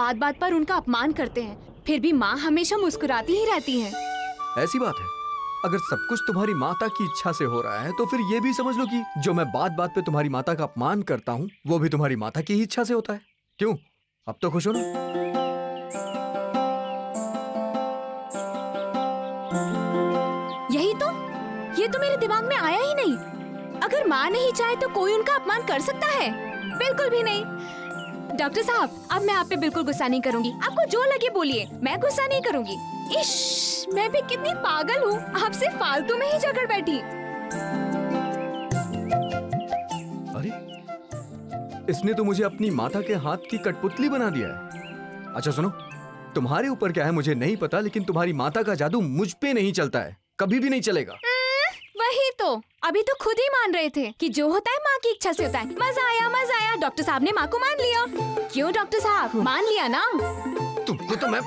बात बात पर उनका अपमान करते हैं, फिर भी माँ हमेशा मुस्कुराती ही रहती है। ऐसी बात है? अगर सब कुछ तुम्हारी माता की इच्छा से हो रहा है तो फिर ये भी समझ लो कि जो मैं बात बात पे तुम्हारी माता का अपमान करता हूँ वो भी तुम्हारी माता की ही इच्छा से होता है। क्यों, अब तो खुश हो ना? यही तो, ये तो मेरे दिमाग में आया ही नहीं। अगर माँ नहीं चाहे तो कोई उनका अपमान कर सकता है? बिल्कुल भी नहीं। डॉक्टर साहब, अब मैं आप पे बिल्कुल गुस्सा नहीं करूंगी। आपको जो लगे बोलिए, मैं गुस्सा नहीं करूंगी। इश्श, मैं भी कितनी पागल हूँ, आपसे फालतू में ही झगड़ बैठी। अरे, इसने तो मुझे अपनी माता के हाथ की कठपुतली बना दिया है। अच्छा सुनो, तुम्हारे ऊपर क्या है मुझे नहीं पता, लेकिन तुम्हारी माता का जादू मुझ पे नहीं चलता है, कभी भी नहीं चलेगा। वही तो, अभी तो खुद ही मान रहे थे कि जो होता है माँ की इच्छा से होता है। मजा आया, मजा आया। डॉक्टर साहब ने माँ को मान लिया। क्यों डॉक्टर साहब, मान लिया ना? तुमको तो मैं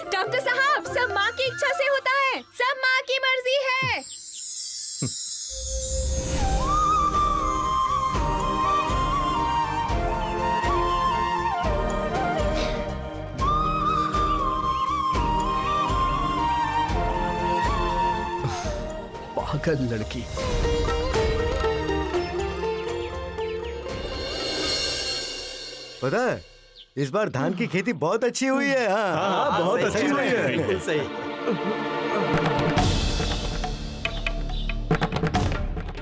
डॉक्टर साहब, सब माँ की इच्छा से होता है, सब माँ की मर्जी है। पागल लड़की। पता है, इस बार धान की खेती बहुत अच्छी हुई है। हाँ, बहुत अच्छी हुई है। बिल्कुल सही।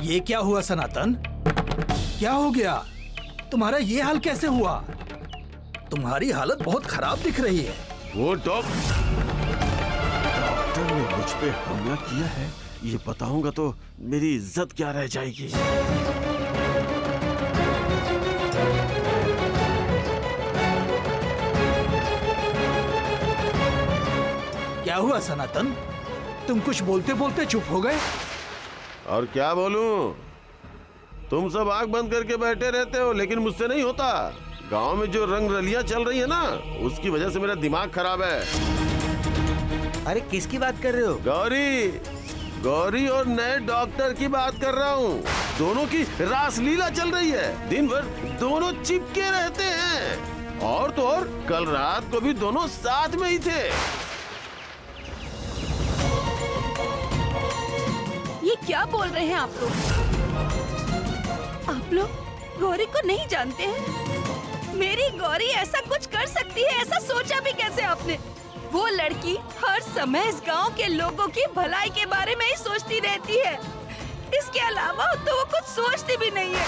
ये क्या हुआ सनातन? क्या हो गया? तुम्हारा ये हाल कैसे हुआ? तुम्हारी हालत बहुत खराब दिख रही है। वो डॉक्टर ने मुझ पे हमला किया है, ये बताऊंगा तो मेरी इज्जत क्या रह जाएगी। क्या हुआ सनातन? तुम कुछ बोलते बोलते चुप हो गए। और क्या बोलूं? तुम सब आंख बंद करके बैठे रहते हो, लेकिन मुझसे नहीं होता। गांव में जो रंग रलियां चल रही है ना, उसकी वजह से मेरा दिमाग खराब है। अरे किसकी बात कर रहे हो? गौरी और नए डॉक्टर की बात कर रहा हूँ। दोनों की रासलीला चल रही है, दिन भर दोनों चिपके रहते हैं। और तो और कल रात को भी दोनों साथ में ही थे। ये क्या बोल रहे हैं आप लोग? आप लोग गौरी को नहीं जानते हैं? मेरी गौरी ऐसा कुछ कर सकती है, ऐसा सोचा भी कैसे आपने? वो लड़की हर समय इस गांव के लोगों की भलाई के बारे में ही सोचती रहती है। इसके अलावा तो वो कुछ सोचती भी नहीं है।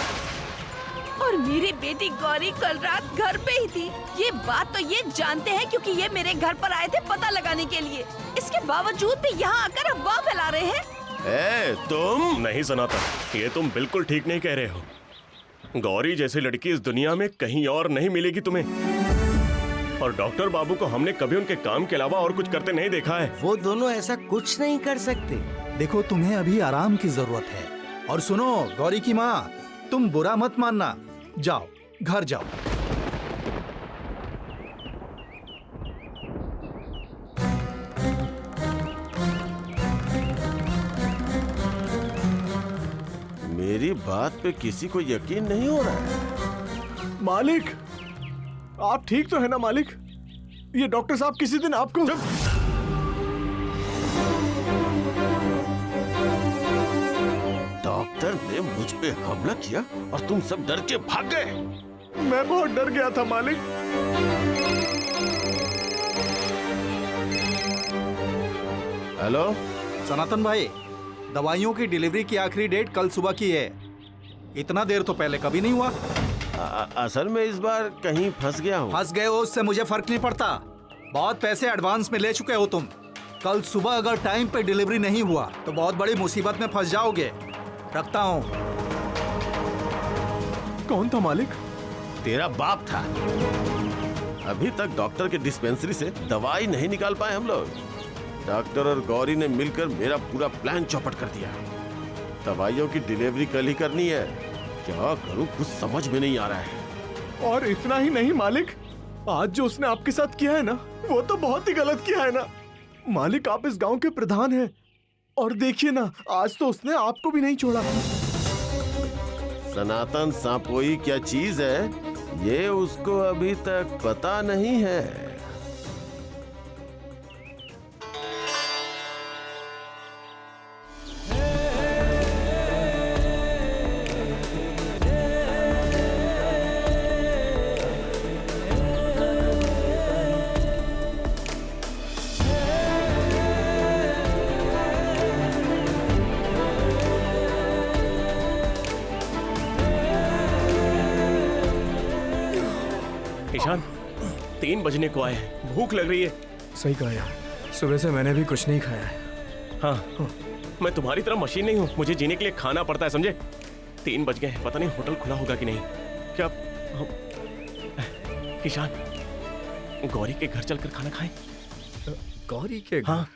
और मेरी बेटी गौरी कल रात घर पे ही थी। ये बात तो ये जानते हैं क्योंकि ये मेरे घर पर आए थे पता लगाने के लिए। इसके बावजूद भी यहाँ आकर अफवाह फैला रहे हैं। तुम नहीं सनातन, ये तुम बिल्कुल ठीक नहीं कह रहे हो। गौरी जैसी लड़की इस दुनिया में कहीं और नहीं मिलेगी तुम्हें। और डॉक्टर बाबू को हमने कभी उनके काम के अलावा और कुछ करते नहीं देखा है। वो दोनों ऐसा कुछ नहीं कर सकते। देखो, तुम्हें अभी आराम की जरूरत है। और सुनो गौरी की माँ, तुम बुरा मत मानना। जाओ, घर जाओ। मेरी बात पे किसी को यकीन नहीं हो रहा है। मालिक, आप ठीक तो है ना मालिक? ये डॉक्टर साहब किसी दिन आपको डॉक्टर ने मुझ पे हमला किया और तुम सब डर के भाग गए। मैं बहुत डर गया था मालिक। हेलो सनातन भाई, दवाइयों की डिलीवरी की आखिरी डेट कल सुबह की है। इतना देर तो पहले कभी नहीं हुआ। असल में इस बार कहीं फंस गया हूँ। फंस गए हो उससे मुझे फर्क नहीं पड़ता। बहुत पैसे एडवांस में ले चुके हो तुम। कल सुबह अगर टाइम पे डिलीवरी नहीं हुआ तो बहुत बड़ी मुसीबत में फंस जाओगे। रखता हूँ। कौन था मालिक? तेरा बाप था। अभी तक डॉक्टर के डिस्पेंसरी से दवाई नहीं निकाल पाए हम लोग। डॉक्टर और गौरी ने मिलकर मेरा पूरा प्लान चौपट कर दिया। दवाइयों की डिलीवरी कल ही करनी है। क्या करूं कुछ समझ में नहीं आ रहा है। और इतना ही नहीं मालिक, आज जो उसने आपके साथ किया है ना, वो तो बहुत ही गलत किया है ना मालिक। आप इस गांव के प्रधान हैं और देखिए ना, आज तो उसने आपको भी नहीं छोड़ा। सनातन सांपोई क्या चीज है? ये उसको अभी तक पता नहीं है। ईशान 3 बजने को आए हैं, भूख लग रही है। सही कहा यार, सुबह से मैंने भी कुछ नहीं खाया है। हाँ, मैं तुम्हारी तरह मशीन नहीं हूँ, मुझे जीने के लिए खाना पड़ता है, समझे? 3 बज गए हैं, पता नहीं होटल खुला होगा कि नहीं। क्या ईशान गौरी के घर चलकर खाना खाएं? गौरी के घर? हाँ।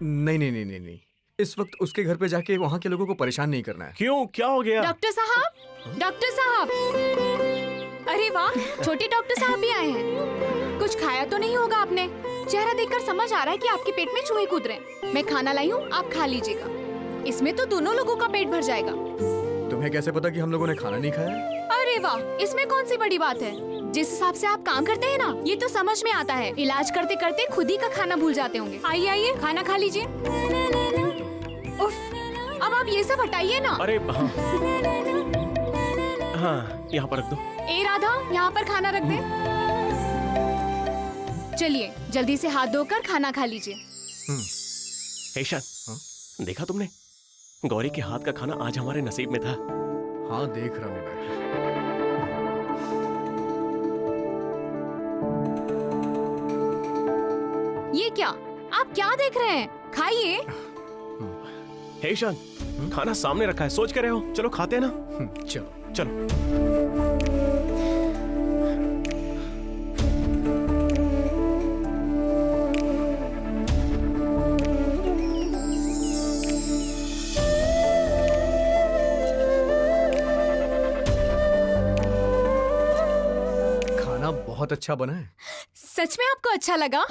नहीं नहीं नहीं नहीं नहीं, इस वक्त उसके घर पे जाके वहाँ के लोगों को परेशान नहीं करना है। क्यों, क्या हो गया? डॉक्टर साहब, डॉक्टर साहब, अरे वाह, छोटे डॉक्टर साहब भी आए हैं। कुछ खाया तो नहीं होगा आपने? चेहरा देखकर समझ आ रहा है कि आपके पेट में चूहे कूद रहे हैं। मैं खाना लाई हूँ, आप खा लीजिएगा। इसमें तो दोनों लोगों का पेट भर जाएगा। तुम्हें कैसे पता कि हम लोगों ने खाना नहीं खाया है? अरे वाह, इसमें कौन सी बड़ी बात है? जिस हिसाब से आप काम करते हैं ना, ये तो समझ में आता है। इलाज करते करते खुद ही का खाना भूल जाते होंगे। आइए आइए, खाना खा लीजिए। उफ, अब आप ये सब हटाइए ना। अरे हाँ, हाँ यहाँ पर रख दो। ए राधा, यहाँ पर खाना रख दे। चलिए जल्दी से हाथ धोकर खाना खा लीजिए। ईशान, देखा तुमने? गौरी के हाथ का खाना आज हमारे नसीब में था। हाँ देख रहा हूँ मैं। ये क्या, आप क्या देख रहे हैं? खाइए। हे ईशान, खाना सामने रखा है, सोच कर रहे हो? चलो खाते हैं ना। चलो चलो। खाना बहुत अच्छा बना है। सच में आपको अच्छा लगा?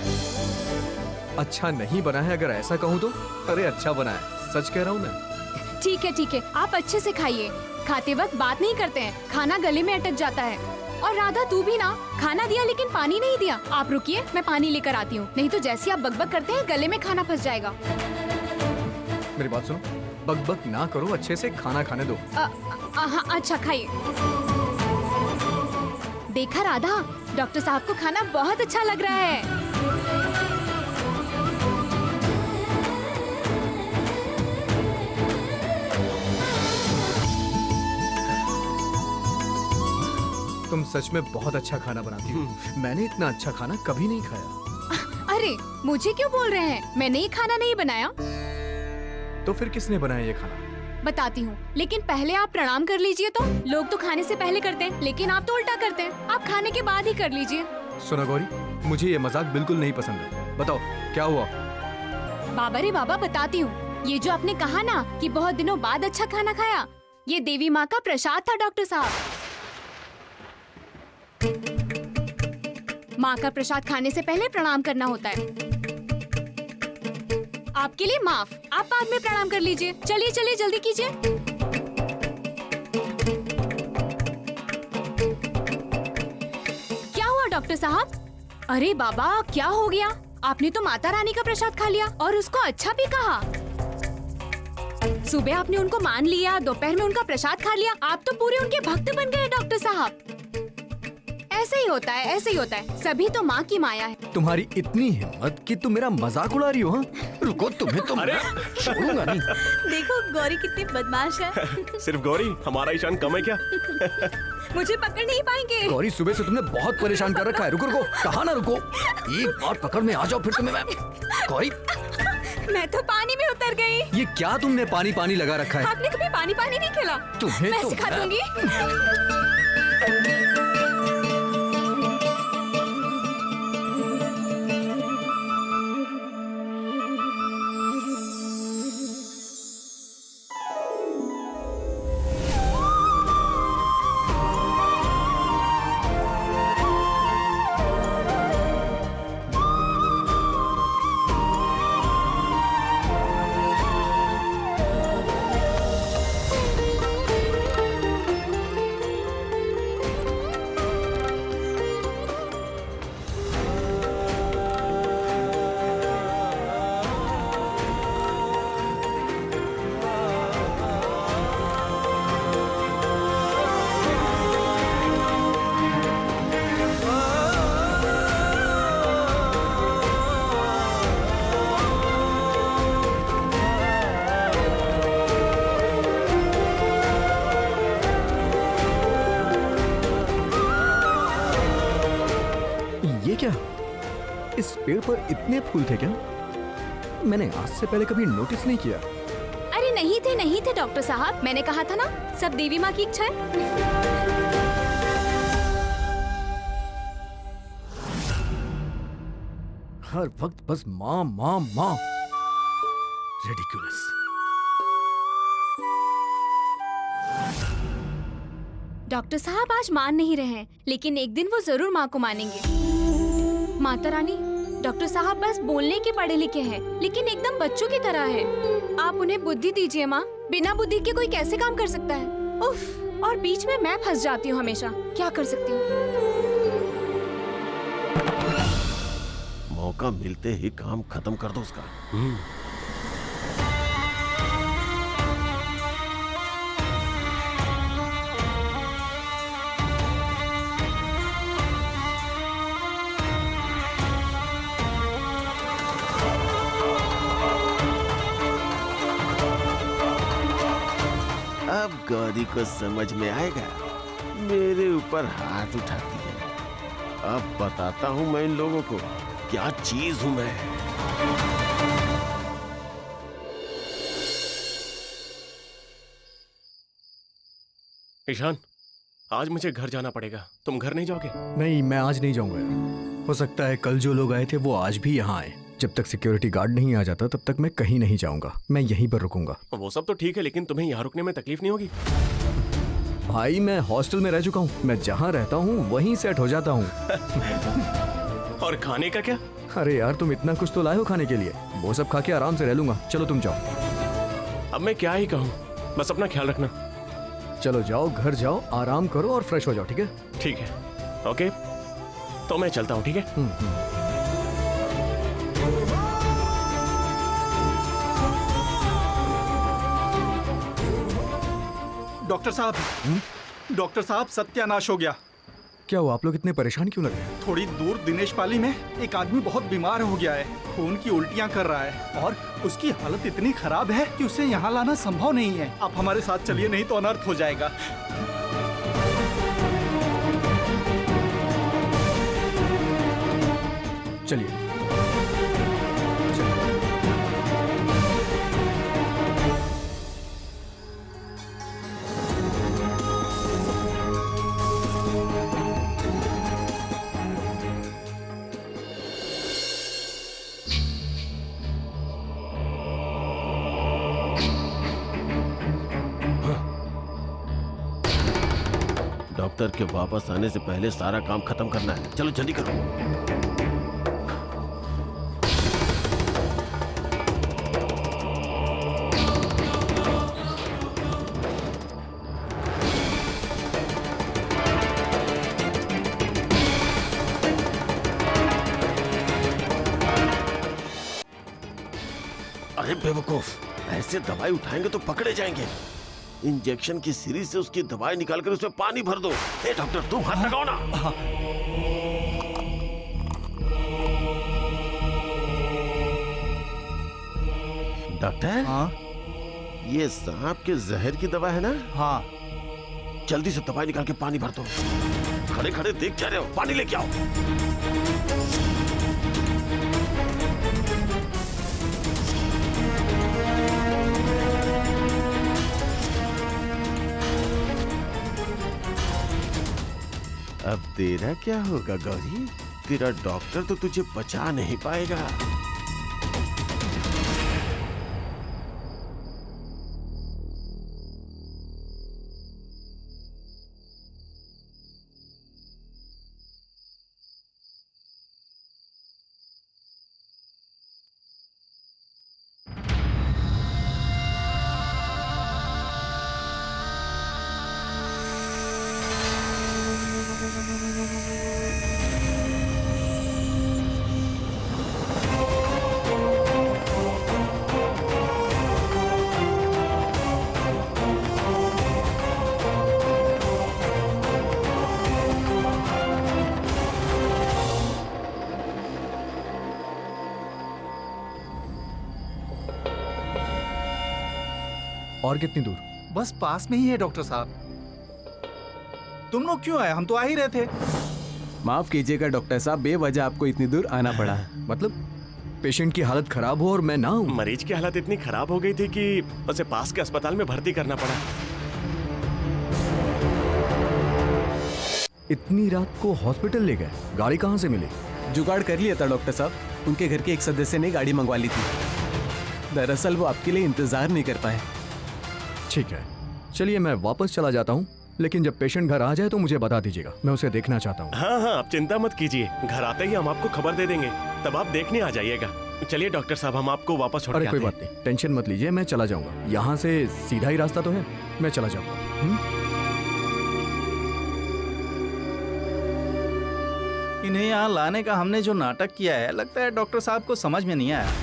अच्छा नहीं बना है अगर ऐसा कहूँ तो? अरे अच्छा बना है, सच कह रहा हूँ मैं। ठीक है, आप अच्छे से खाइए। खाते वक्त बात नहीं करते हैं, खाना गले में अटक जाता है। और राधा तू भी ना, खाना दिया लेकिन पानी नहीं दिया। आप रुकिए, मैं पानी लेकर आती हूँ, नहीं तो जैसे आप बकबक करते हैं गले में खाना फंस जाएगा। मेरी बात सुनो, बकबक ना करो, अच्छे से खाना खाने दो। हाँ अच्छा खाइए। देखा राधा, डॉक्टर साहब को खाना बहुत अच्छा लग रहा है। तुम सच में बहुत अच्छा खाना बनाती हो। मैंने इतना अच्छा खाना कभी नहीं खाया। अरे मुझे क्यों बोल रहे हैं? मैंने ये खाना नहीं बनाया। तो फिर किसने बनाया ये खाना? बताती हूँ, लेकिन पहले आप प्रणाम कर लीजिए। तो लोग तो खाने से पहले करते हैं, लेकिन आप तो उल्टा करते हैं। आप खाने के बाद ही कर लीजिए। सुनो गौरी, मुझे ये मजाक बिल्कुल नहीं पसंद है। बताओ क्या हुआ? बाबा रे बाबा, बताती हूँ। ये जो आपने कहा ना कि बहुत दिनों बाद अच्छा खाना खाया, ये देवी माँ का प्रसाद था डॉक्टर साहब। माँ का प्रसाद खाने से पहले प्रणाम करना होता है। आपके लिए माफ, आप बाद में प्रणाम कर लीजिए। चलिए चलिए जल्दी कीजिए। क्या हुआ डॉक्टर साहब? अरे बाबा, क्या हो गया? आपने तो माता रानी का प्रसाद खा लिया और उसको अच्छा भी कहा। सुबह आपने उनको मान लिया, दोपहर में उनका प्रसाद खा लिया। आप तो पूरे उनके भक्त बन गए डॉक्टर साहब। ऐसे ही होता है, ऐसे ही होता है। सभी तो माँ की माया है। तुम्हारी इतनी हिम्मत कि तुम मेरा मजाक उड़ा रही हो? हाँ? रुको, तुम्हें तो मैं छोड़ूंगा नहीं। देखो गौरी कितनी बदमाश है। सिर्फ गौरी, हमारा ईशान कम है क्या? मुझे पकड़ नहीं पाएंगे। गौरी, सुबह से तुमने बहुत परेशान कर रखा है। रुको रुको, कहा ना रुको। एक बार पकड़ में आ जाओ फिर तुम्हें मैं। गौरी, मैं तो पानी में उतर गई। ये क्या तुमने पानी पानी लगा रखा है? आपने कभी पानी पानी नहीं खेला? तुम्हें मैं तो सिखा मैं- दूंगी। ये क्या? इस पेड़ पर इतने फूल थे क्या? मैंने आज से पहले कभी नोटिस नहीं किया। अरे नहीं थे डॉक्टर साहब, मैंने कहा था ना, सब देवी माँ की इच्छा है। हर वक्त बस माँ माँ माँ। रिडिकुलस। डॉक्टर साहब आज मान नहीं रहे हैं, लेकिन एक दिन वो जरूर माँ को मानेंगे। माता रानी, डॉक्टर साहब बस बोलने के पढ़े लिखे हैं, लेकिन एकदम बच्चों की तरह है। आप उन्हें बुद्धि दीजिए माँ, बिना बुद्धि के कोई कैसे काम कर सकता है? उफ, और बीच में मैं फंस जाती हूँ हमेशा, क्या कर सकती हूँ? मौका मिलते ही काम खत्म कर दो उसका। अब गौरी को समझ में आएगा, मेरे ऊपर हाथ उठाती है। अब बताता हूँ मैं इन लोगों को क्या चीज हूं मैं। ईशान, आज मुझे घर जाना पड़ेगा। तुम घर नहीं जाओगे? नहीं, मैं आज नहीं जाऊंगा यार। हो सकता है कल जो लोग आए थे वो आज भी यहाँ आए। जब तक सिक्योरिटी गार्ड नहीं आ जाता तब तक मैं कहीं नहीं जाऊंगा। मैं यहीं पर रुकूंगा। वो सब तो ठीक है, लेकिन तुम्हें यहाँ रुकने में तकलीफ नहीं होगी? भाई, मैं हॉस्टल में रह चुका हूँ। मैं जहाँ रहता हूँ वहीं सेट हो जाता हूँ। और खाने का क्या? अरे यार, तुम इतना कुछ तो लाए हो खाने के लिए। वो सब खा के आराम से रह लूंगा। चलो तुम जाओ। अब मैं क्या ही कहूँ, बस अपना ख्याल रखना। चलो जाओ, घर जाओ, आराम करो और फ्रेश हो जाओ, ठीक है? ठीक है, ओके, तो मैं चलता हूँ, ठीक है? डॉक्टर साहब सत्यानाश हो गया। क्या हुआ? आप लोग इतने परेशान क्यों लग रहे हैं? थोड़ी दूर दिनेश पाली में एक आदमी बहुत बीमार हो गया है, खून की उल्टियां कर रहा है और उसकी हालत इतनी खराब है कि उसे यहाँ लाना संभव नहीं है। आप हमारे साथ चलिए, नहीं तो अनर्थ हो जाएगा। चलिए। डॉक्टर के वापस आने से पहले सारा काम खत्म करना है। चलो जल्दी करो। अरे बेवकूफ, ऐसे दवाई उठाएंगे तो पकड़े जाएंगे। इंजेक्शन की सीरीज से उसकी दवाई निकालकर उसमें पानी भर दो। ए डॉक्टर, तुम हाथ लगाओ ना। डॉक्टर, हाँ ये सांप के जहर की दवा है ना? हाँ। जल्दी से दवाई निकाल के पानी भर दो। खड़े खड़े देख क्या रहे हो? पानी लेके आओ। अब तेरा क्या होगा गौरी? तेरा डॉक्टर तो तुझे बचा नहीं पाएगा। और कितनी दूर? बस पास में ही है डॉक्टर साहब। तुम लोग क्यों आए? हम तो आ ही रहे थे। माफ कीजिएगा डॉक्टर साहब, बेवजह आपको इतनी दूर आना पड़ा। मतलब पेशेंट की हालत खराब हो और मैं ना हूं? मरीज की हालत इतनी खराब हो गई थी कि उसे पास के अस्पताल में भर्ती करना पड़ा। इतनी रात को हॉस्पिटल ले गए? गाड़ी कहाँ से मिली? जुगाड़ कर लिया था डॉक्टर साहब, उनके घर के एक सदस्य ने गाड़ी मंगवा ली थी। दरअसल वो आपके लिए इंतजार नहीं कर पाए। ठीक है, चलिए मैं वापस चला जाता हूँ, लेकिन जब पेशेंट घर आ जाए तो मुझे बता दीजिएगा, मैं उसे देखना चाहता हूँ। हाँ हाँ, आप चिंता मत कीजिए, घर आते ही हम आपको खबर दे देंगे, तब आप देखने आ जाइएगा। चलिए डॉक्टर साहब, हम आपको वापस छोड़ अरे के कोई आते बात नहीं, टेंशन मत लीजिए, मैं चला जाऊंगा। यहाँ से सीधा ही रास्ता तो है, मैं चला जाऊंगा। इन्हें यहाँ लाने का हमने जो नाटक किया है, लगता है डॉक्टर साहब को समझ में नहीं आया।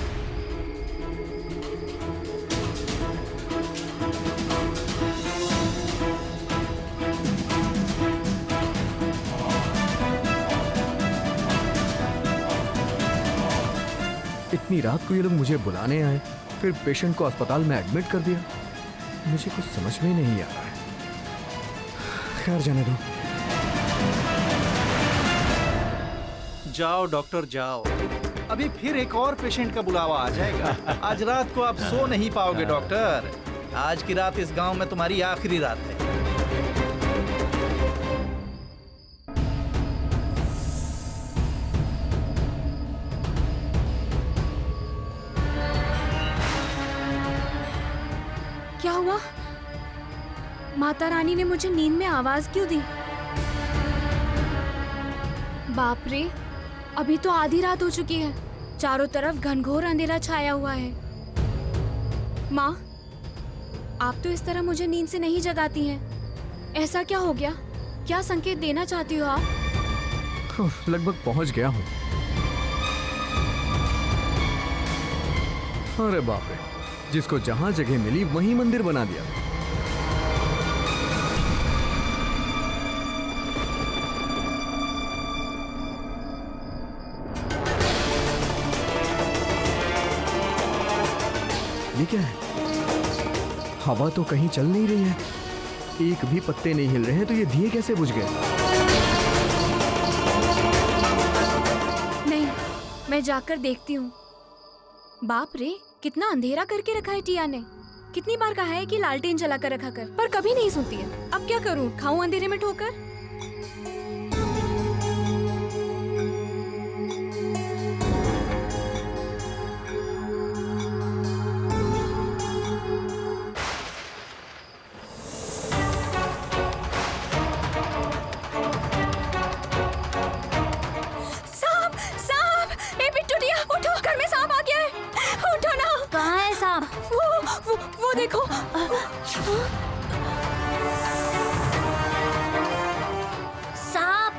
इतनी रात को ये लोग मुझे बुलाने आए, फिर पेशेंट को अस्पताल में एडमिट कर दिया। मुझे कुछ समझ में नहीं आ रहा है। खैर जाने दो। जाओ डॉक्टर जाओ, अभी फिर एक और पेशेंट का बुलावा आ जाएगा। आज रात को आप सो नहीं पाओगे डॉक्टर। आज की रात इस गांव में तुम्हारी आखिरी रात है। क्या हुआ? माता रानी ने मुझे नींद में आवाज क्यों दी? बाप रे, अभी तो आधी रात हो चुकी है, चारों तरफ घनघोर अंधेरा छाया हुआ है। माँ, आप तो इस तरह मुझे नींद से नहीं जगाती हैं। ऐसा क्या हो गया? क्या संकेत देना चाहती हो आप? लगभग पहुंच गया हूँ। अरे बाप रे, जिसको जहां जगह मिली वहीं मंदिर बना दिया। ये क्या है? हवा तो कहीं चल नहीं रही है, एक भी पत्ते नहीं हिल रहे हैं, तो ये दिए कैसे बुझ गए? नहीं, मैं जाकर देखती हूँ। बाप रे, कितना अंधेरा करके रखा है टिया ने। कितनी बार कहा है कि लालटेन जला कर रखा कर, पर कभी नहीं सुनती है। अब क्या करूँ, खाऊं अंधेरे में ठोकर? सांप, सांप! ए बिट्टू टिया, उठो, घर में सांप आ गया है। उठो ना। कहाँ है सांप? वो देखो। सांप!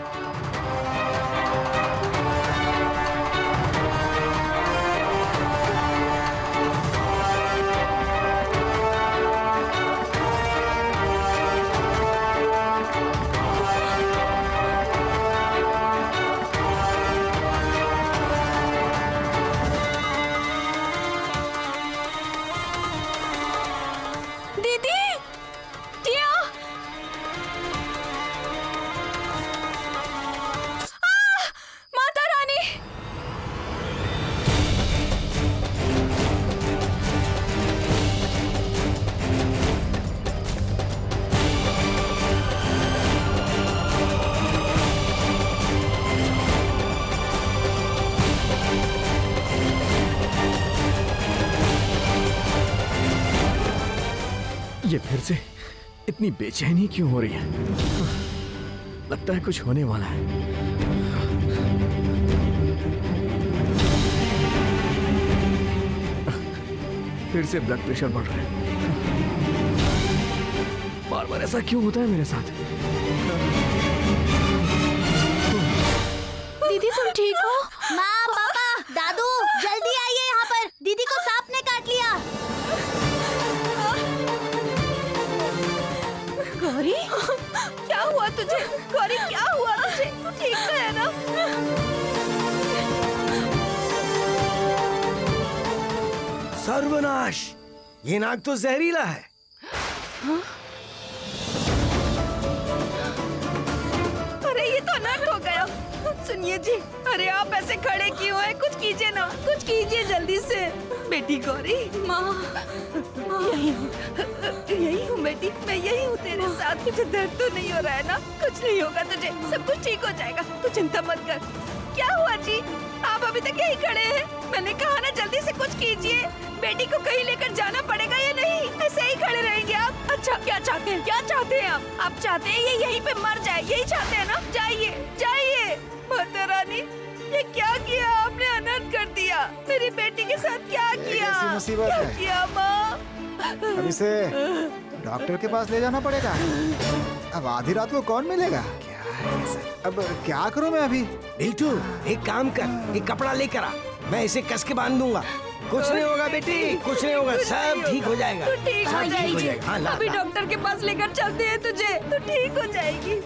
दीदी, टिया! माता रानी! ये फिर से इतनी बेचैनी क्यों हो रही है? लगता है कुछ होने वाला है। फिर से ब्लड प्रेशर बढ़ रहा है। बार बार ऐसा क्यों होता है मेरे साथ? दीदी, तुम ठीक हो? माँ, पापा, दादू, जल्दी आइए यहाँ पर। दीदी को सांप ने काट लिया। गौरी, क्या हुआ तुझे? गौरी, क्या हुआ तुझे? तू ठीक तो है ना? सर्वनाश, ये नाग तो जहरीला है। अरे ये तो नट हो गया। सुनिए जी, अरे आप ऐसे खड़े क्यों हैं? कुछ कीजिए ना, कुछ कीजिए जल्दी से। बेटी गौरी, माँ यही हूँ बेटी, मैं यही हूँ तेरे साथ। तुझे दर्द तो नहीं हो रहा है ना? कुछ नहीं होगा तुझे, सब कुछ ठीक हो जाएगा, तू चिंता मत कर। क्या हुआ जी, आप अभी तक यही खड़े हैं? मैंने कहा ना जल्दी से कुछ कीजिए। बेटी को कहीं लेकर जाना पड़ेगा या नहीं? ऐसे ही खड़े रहेंगे आप? अच्छा, क्या चाहते हैं, क्या चाहते हैं आप चाहते हैं ये यहीं पे मर जाए, यही चाहते हैं ना? जाइए जाइए। माता रानी, ये क्या किया आपने? अनर्थ कर दिया मेरी बेटी के साथ। क्या किया? कैसी मुसीबत क्या है? किया माँ? अब इसे डॉक्टर के पास ले जाना पड़ेगा। अब आधी रात को कौन मिलेगा? क्या है ये सब? अब क्या करूं मैं अभी? बिल्टू, एक काम कर, एक कपड़ा लेकर आ, मैं इसे कस के बांध दूंगा। कुछ नहीं होगा बेटी, कुछ नहीं होगा, सब ठीक हो जाएगा। तू ठीक हो सब ठीक हो जाएगी। जाएगा। हाँ, ला, अभी ला। डॉक्टर के पास लेकर चलते हैं तुझे, तू ठीक हो जाएगी।